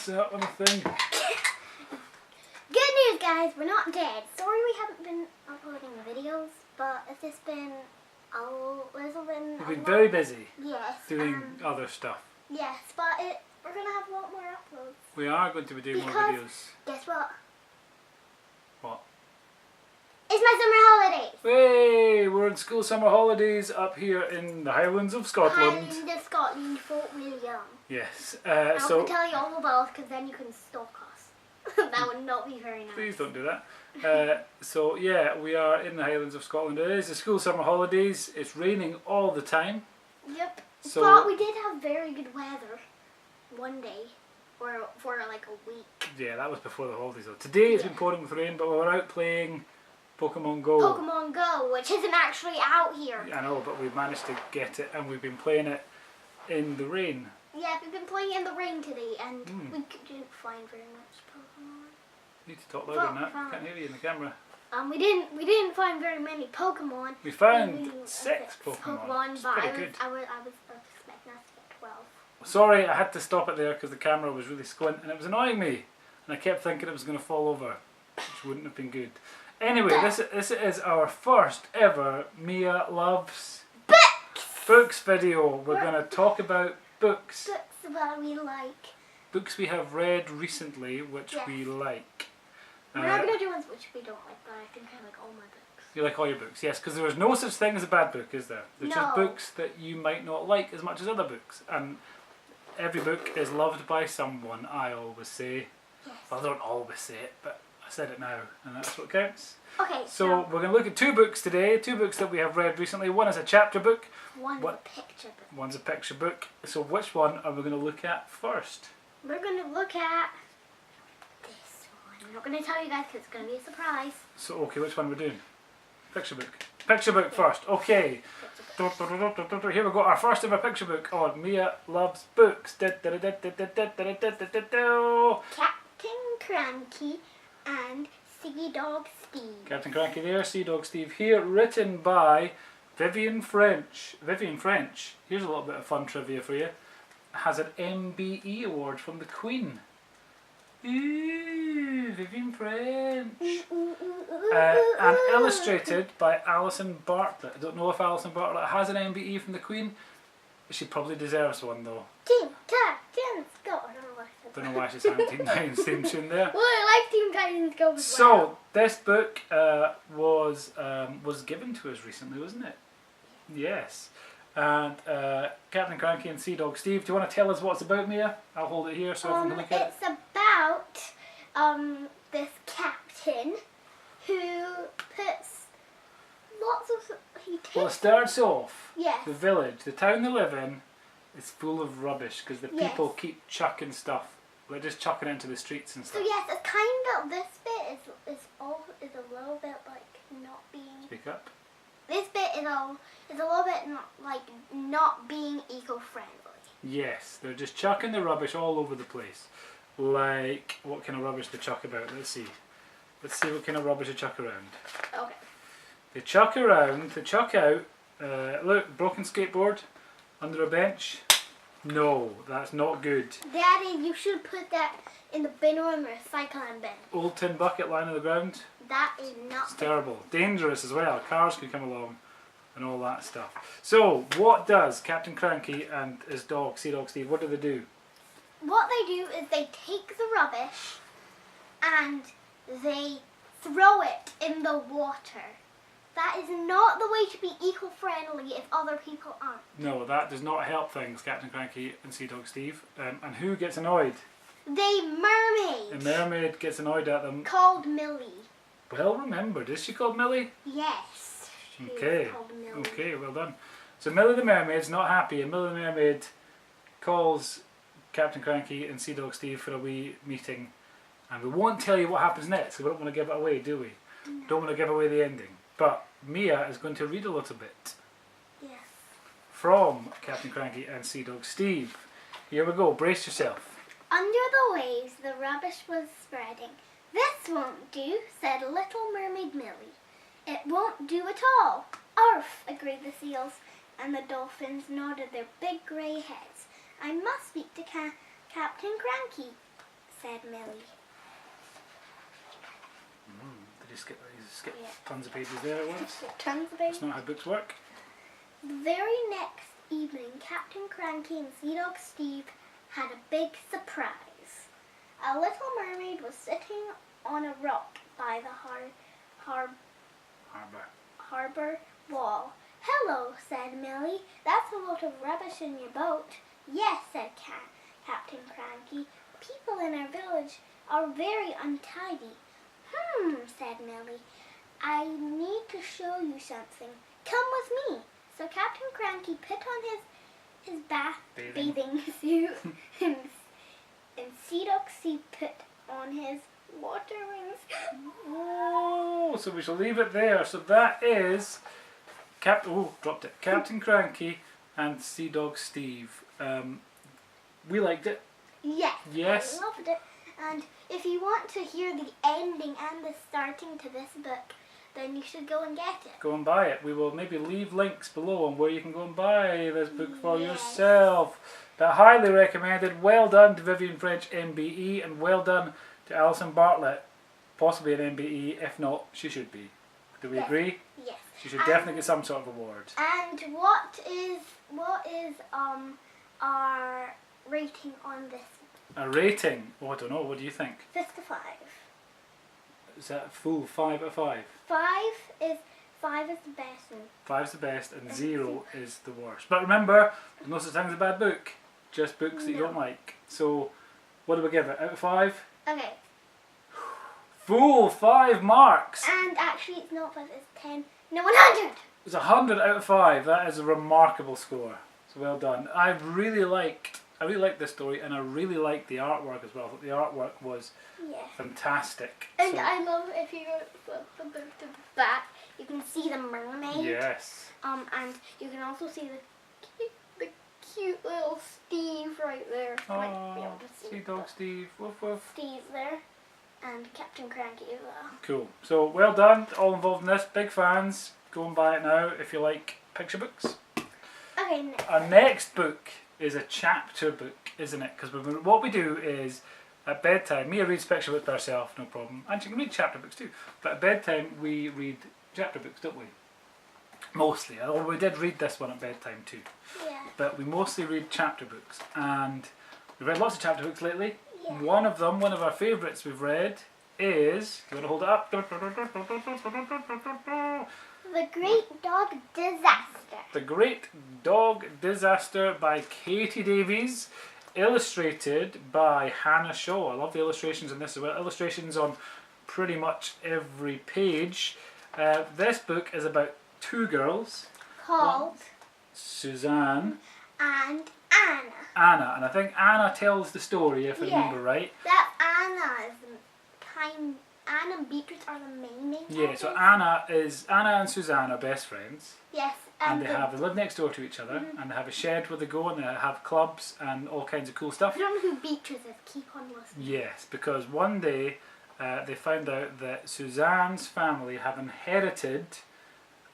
that on the thing. Good news, guys, we're not dead. Sorry we haven't been uploading videos, but it's just been We've been very busy. Yes. Doing other stuff. Yes, but we're gonna have a lot more uploads. We are going to be doing more videos. Guess what? What? It's my summer holidays. Hey, we're in school summer holidays up here in the Highlands of Scotland. Highlands of Scotland, Fort William. Yes. I So can tell you all about it because then you can stalk us. That would not be very nice. please don't do that. So yeah, we are in the Highlands of Scotland. It is the school summer holidays. It's raining all the time. Yep. So, but we did have very good weather one day, or for like a week. Yeah, that was before the holidays though. Today it's been pouring with rain, but we were out playing Pokemon Go. Pokemon Go, which isn't actually out here. I know, but we managed to get it, and we've been playing it in the rain. Yeah, we've been playing in the rain today, and we didn't find very much Pokemon. You need to talk louder than that. I can't hear you in the camera. We didn't find very many Pokemon. We found 6 Pokemon. But pretty good. I was expecting us to get 12. Sorry, I had to stop it there because the camera was really squint and it was annoying me, and I kept thinking it was going to fall over, which wouldn't have been good. Anyway, this is our first ever Mia Loves Books video. We're going to talk about books. Books that we like. Books we have read recently, which we like. We're not going to do ones which we don't like, but I think I like all my books. You like all your books, yes, because there is no such thing as a bad book, is there? There's just books that you might not like as much as other books, and every book is loved by someone, I always say. Yes. Well, I don't always say it, but I said it now, and that's what counts. Okay, so we're going to look at 2 books today, 2 books that we have read recently. One is a chapter book. One's a picture book. One's a picture book. So which one are we going to look at first? We're going to look at this one. I'm not going to tell you guys because it's going to be a surprise. So, okay, which one are we doing? Picture book. Picture book first. Okay. Here we go. Our first ever picture book on Mia Loves Books. Captain Crankie and Seadog Steve. Captain Crankie there, Seadog Steve here. Written by Vivian French. Vivian French, here's a little bit of fun trivia for you, has an MBE award from the Queen. Ooh, Vivian French. And illustrated by Alison Bartlett. I don't know if Alison Bartlett has an MBE from the Queen. She probably deserves one though. Team Titans Go! Don't know why she's sang Team Titans theme tune there. Well, I like Team Titans Go as So, well. this book was given to us recently, wasn't it? Yes. And Captain Crankie and Seadog Steve, do you want to tell us what it's about, Mia? I'll hold it here so everyone can look at it. It's about this captain who puts lots of... Well, it starts off, yes. the village, the town they live in, is full of rubbish because the people keep chucking stuff. They're just chucking it into the streets and stuff. So yes, it's kind of, this bit is a little bit like not being... Speak up. This bit is a little bit not being eco-friendly. Yes, they're just chucking the rubbish all over the place. Like, what kind of rubbish they chuck about? Let's see. Let's see what kind of rubbish they chuck around. Okay. They chuck around, they chuck out, look, broken skateboard under a bench. No, that's not good. Daddy, you should put that in the bin or in the recycling bin. Old tin bucket lying on the ground. That is not It's terrible. Dangerous as well. Cars could come along and all that stuff. So, what does Captain Crankie and his dog, Seadog Steve, what do they do? What they do is they take the rubbish and they throw it in the water. That is not the way to be eco-friendly if other people aren't. No, that does not help things, Captain Crankie and Seadog Steve. And who gets annoyed? The mermaid. The mermaid gets annoyed at them. Called Millie. Well remembered. Is she called Millie? Yes. Okay. Called Millie. Okay, well done. So Millie the mermaid's not happy, and Millie the mermaid calls Captain Crankie and Seadog Steve for a wee meeting. And we won't tell you what happens next, so we don't want to give it away, do we? No. Don't want to give away the ending. But Mia is going to read a little bit. Yes. From Captain Crankie and Seadog Steve. Here we go, brace yourself. Under the waves, the rubbish was spreading. This won't do, said Little Mermaid Millie. It won't do at all. Arf, agreed the seals, and the dolphins nodded their big grey heads. I must speak to Captain Crankie. said Millie. Did he skip Yeah. tons of pages there at once? Tons of That's pages. not how books work. The very next evening, Captain Crankie and Seadog Steve had a big surprise. A little mermaid was sitting on a rock by the harbour wall. "Hello," said Millie. "That's a lot of rubbish in your boat." "Yes," said Captain Crankie. "People in our village are very untidy." Said Millie. "I need to show you something. Come with me." So Captain Crankie put on his bathing suit and Seadog Steve put on his water wings. Oh, so we shall leave it there. So that is dropped it. Captain Crankie and Seadog Steve. We liked it. Yes. I loved it. And if you want to hear the ending and the starting to this book, then you should go and get it. Go and buy it. We will maybe leave links below on where you can go and buy this book for yourself. But highly recommended. Well done to Vivian French MBE, and well done to Alison Bartlett, possibly an MBE. If not, she should be. Do we agree? Yes. She should definitely get some sort of award. And what is our rating on this? A rating? Oh, I don't know. What do you think? 5 to 5. Is that a full 5 out of 5? 5 is the best. 5's the best and 0 is the worst. But remember, there's no such thing as a bad book. Just books that you don't like. So, what do we give it? Out of 5? Okay. Full 5 marks! And actually it's not 5, it's 10. No, 100! It's 100 out of 5. That is a remarkable score. So well done. I really liked this story, and I really liked the artwork as well. I thought the artwork was fantastic. And so, I love if you flip the book to the back, you can see the mermaid. Yes. And you can also see the cute little Steve right there. Oh, Seadog Steve. Woof woof. Steve there. And Captain Cranky as well. Cool. So well done, all involved in this. Big fans. Go and buy it now if you like picture books. Okay, next. Our next book is a chapter book, isn't it? Because what we do is, at bedtime, Mia reads picture books by herself, no problem. And she can read chapter books too. But at bedtime, we read chapter books, don't we? Mostly. Although we did read this one at bedtime too. Yeah. But we mostly read chapter books. And we've read lots of chapter books lately. Yeah. One of them, one of our favourites we've read is... Do you want to hold it up? The Great Dog Disaster. The Great Dog Disaster by Katie Davies, illustrated by Hannah Shaw. I love the illustrations in this as well. Illustrations on pretty much every page. This book is about 2 girls. Called Suzanne and Anna. Anna. And I think Anna tells the story, if I remember right. That Anna is Anna and Beatrice are the main Yeah, so Anna and Suzanne are best friends. Yes. And they live next door to each other, and they have a shed where they go, and they have clubs and all kinds of cool stuff. I don't know who Beatrice is. Keep on listening. Yes, because one day they found out that Suzanne's family have inherited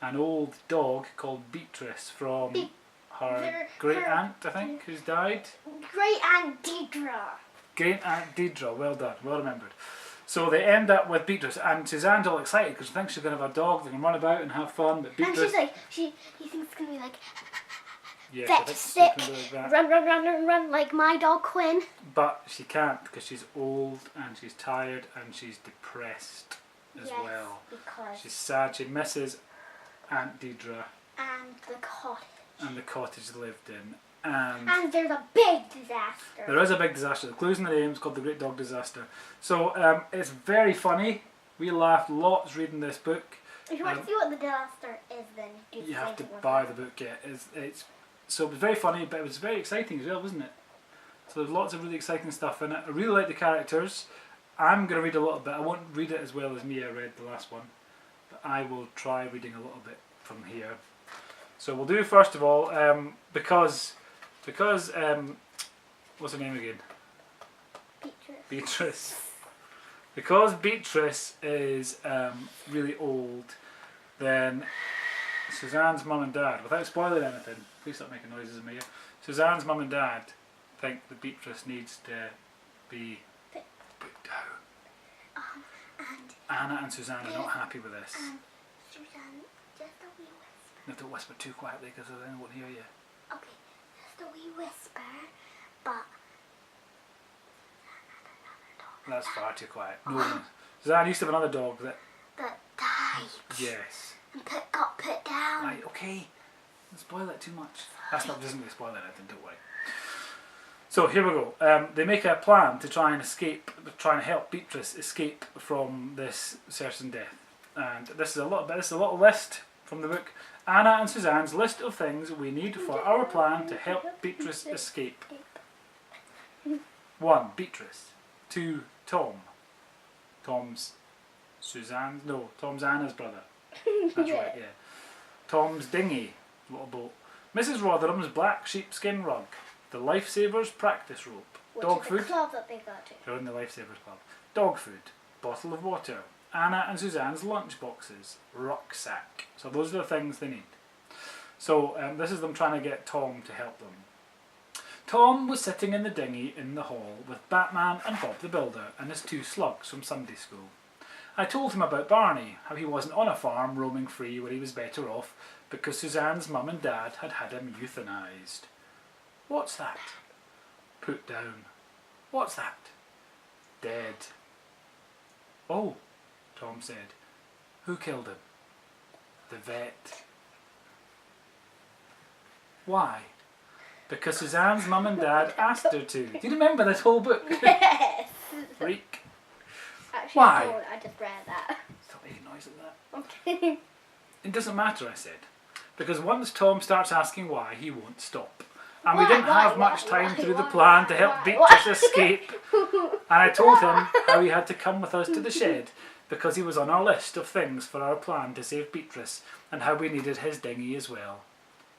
an old dog called Beatrice from her great aunt, I think, who's died. Great Aunt Deidre. Great Aunt Deidre, well done, well remembered. So they end up with Beatrice, and Suzanne's all excited because she thinks she's going to have a dog, they can run about and have fun, but Beatrice... And she's like, he thinks it's going to be like, yes, fetch, sick, run, like my dog Quinn. But she can't because she's old and she's tired and she's depressed as well. Because she's sad, she misses Aunt Deidre. And the cottage. And the cottage they lived in. And there's a big disaster. There is a big disaster. The clue's in the name. It's called The Great Dog Disaster. So it's very funny. We laughed lots reading this book. If you want to see what the disaster is, then you have to buy the book. Yeah, so it was very funny, but it was very exciting as well, wasn't it? So there's lots of really exciting stuff in it. I really like the characters. I'm going to read a little bit. I won't read it as well as Mia read the last one, but I will try reading a little bit from here. So we'll do first of all because what's her name again? Beatrice. Because Beatrice is really old, then Suzanne's mum and dad, without spoiling anything, please stop making noises at me. Suzanne's mum and dad think that Beatrice needs to be put down. And Anna and Suzanne are not happy with this. Suzanne, just a wee whisper. You have to whisper too quietly because then I won't hear you. Okay, just a wee whisper, but That's far too quiet. No. Suzanne used to have another dog that died. yes. And got put down. Right, okay. Don't spoil it too much. That's not doesn't really spoil anything, don't worry. So here we go. They make a plan to try and escape, try and help Beatrice escape from this certain death. And this is a little list from the book. Anna and Suzanne's list of things we need for our plan to help Beatrice escape. 1. Beatrice. 2. Tom. Tom's Anna's brother. That's right, yeah. Tom's dinghy, little boat. Mrs. Rotherham's black sheepskin rug. The Lifesavers practice rope. Dog food. The club that they go to. They're in the Lifesavers club. Dog food. Bottle of water. Anna and Suzanne's lunch boxes. Rucksack. So those are the things they need. So this is them trying to get Tom to help them. Tom was sitting in the dinghy in the hall with Batman and Bob the Builder and his 2 slugs from Sunday school. I told him about Barney, how he wasn't on a farm roaming free where he was better off because Suzanne's mum and dad had had him euthanised. What's that? Put down. What's that? Dead. Oh, Tom said. Who killed him? The vet. Why? Because Suzanne's mum and dad asked her to. Do you remember this whole book? Yes. Freak. Actually, Why? I don't. I just read that. Stop making noise like that. Okay. It doesn't matter, I said. Because once Tom starts asking why, he won't stop. And Why, we didn't why, have much why, time why, through the why, plan to why, help why, Beatrice why? escape. And I told him how he had to come with us to the shed because he was on our list of things for our plan to save Beatrice and how we needed his dinghy as well.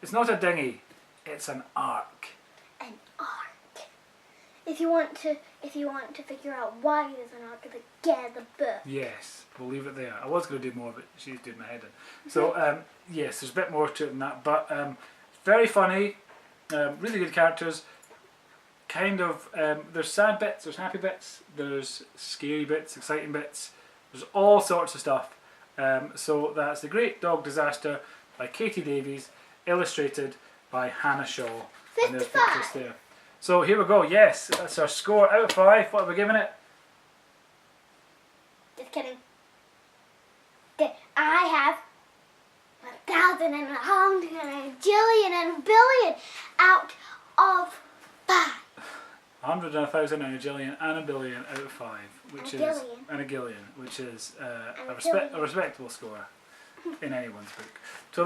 It's not a dinghy, it's an ark. An ark. If you want to figure out why there's an ark, then get the book. Yes, we'll leave it there. I was going to do more, but she's doing my head in. So, yes, there's a bit more to it than that, but very funny, really good characters. Kind of, there's sad bits, there's happy bits, there's scary bits, exciting bits, there's all sorts of stuff. So that's The Great Dog Disaster by Katie Davies, illustrated by Hannah Shaw. And there's pictures there. So here we go, yes, that's our score out of 5. What are we giving it? Just kidding. I have 1,000 and 100 and a jillion and a billion out of 5. 100 and 1,000 and a jillion and a billion out of 5, which And a is gillion. and a gillion, which is And a respectable score in anyone's book. So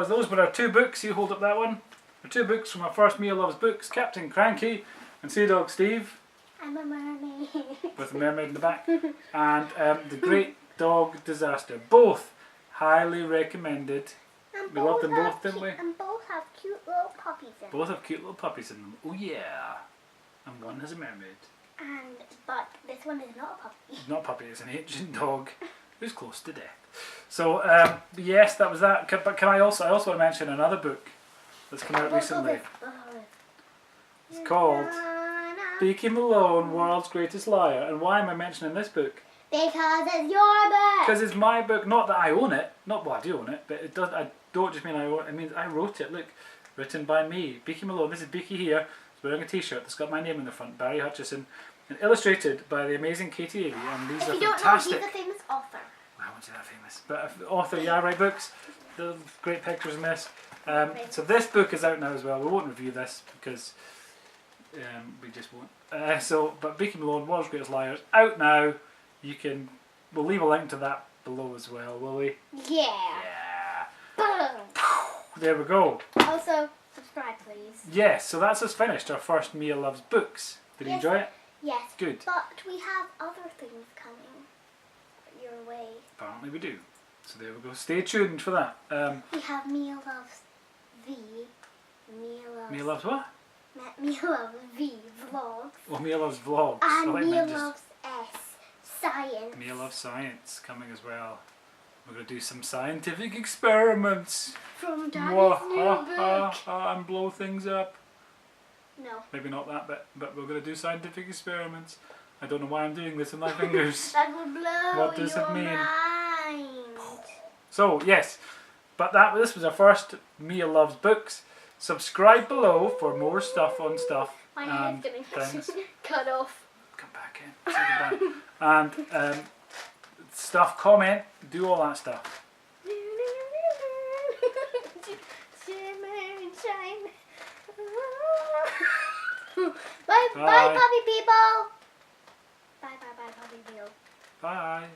those were our 2 books. You hold up that one. Our 2 books from our first Mia Loves Books: Captain Crankie and Seadog Steve, I'm a mermaid. with the mermaid in the back, and The Great Dog Disaster. Both highly recommended. And We loved them have both, didn't we? And both have cute little puppies in them. Both have cute little puppies in them. Oh yeah, and one has a mermaid. But this one is not a puppy. Not a puppy, it's an ancient dog who's close to death. So yes, that was that. But I also want to mention another book that's come out recently. It's called Beaky Malone, World's Greatest Liar. And why am I mentioning this book? Because it's your book. Because it's my book. Not that I own it. Not well, I do own it, but it does. I don't just mean I own it. It means I wrote it. Look, written by me, Beaky Malone. This is Beaky here. He's wearing a T-shirt that's got my name in the front, Barry Hutchison, and illustrated by the amazing Katie Davey. And these If are you don't fantastic. know, he's a famous author. I won't say that famous, but author, yeah, I write books. The great pictures in this. So this book is out now as well. We won't review this because we just won't. But Beaky Malone, World's Greatest Liars, out now. We'll leave a link to that below as well, will we? Yeah. Yeah. Boom. There we go. Also, subscribe, please. Yes, so that's us finished. Our first Mia Loves Books. Did you Yes. enjoy it? Yes. Good. But we have other things coming your way. Apparently we do. So there we go. Stay tuned for that. We have Mia Loves V. Mia Loves what? Mia Loves V vlogs. Oh, Mia Loves Vlogs. And I like Mia that, just- Loves S Science. Mia Loves Science coming as well. We're going to do some scientific experiments. From Daddy's new book. And blow things up. No. Maybe not that bit, but we're going to do scientific experiments. I don't know why I'm doing this with my fingers. That will blow What does it your mean? mind. So, yes. But this was our first Mia Loves Books. Subscribe below for more stuff on stuff. My and head's getting things. cut off. Come back in. Say goodbye. And stuff, comment, do all that stuff. Bye, bye, puppy people. Bye, bye, bye, puppy people. Bye.